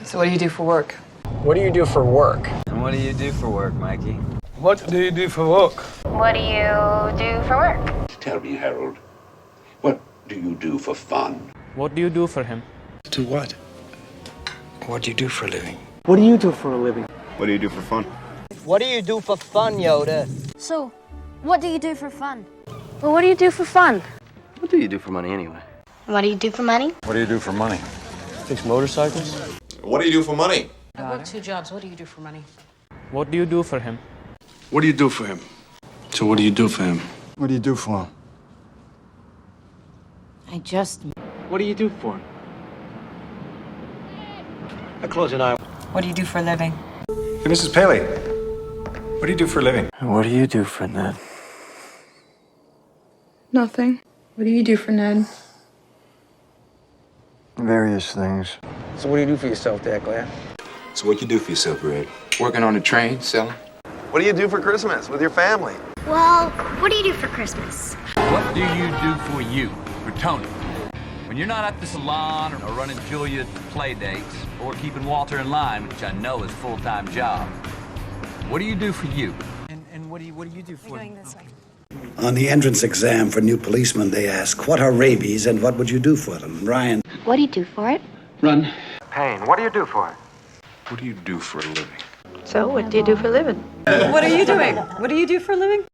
So what do you do for work? What do you do for work? And what do you do for work, Mikey? What do you do for work? What do you do for work? Tell me, Harold, what do you do for fun? What do you do for him? Do what? What do you do for a living? What do you do for a living? What do you do for fun? What do you do for fun, Yoda? So, what do you do for fun? Well, what do you do for fun? What do you do for money anyway? What do you do for money? What do you do for money? Fix motorcycles. What do you do for money? I work 2 jobs. What do you do for money? What do you do for him? What do you do for him? So what do you do for him? What do you do for him? I just... What do you do for him? I close an eye. What do you do for a living? Hey, Mrs. Paley. What do you do for a living? What do you do for Ned? Nothing. What do you do for Ned? Various things. So what do you do for yourself there, Claire? So what you do for yourself, Red? Working on the train, selling. What do you do for Christmas with your family? Well, what do you do for Christmas? What do you do for you, for Tony? When you're not at the salon or running Julia play dates or keeping Walter in line, which I know is a full-time job, what do you do for you? And what do you do for him? On the entrance exam for new policemen, they ask, what are rabies and what would you do for them? Ryan. What do you do for it? Run. Pain. What do you do for it? What do you do for a living? So what do you do for a living? What are you doing? What do you do for a living?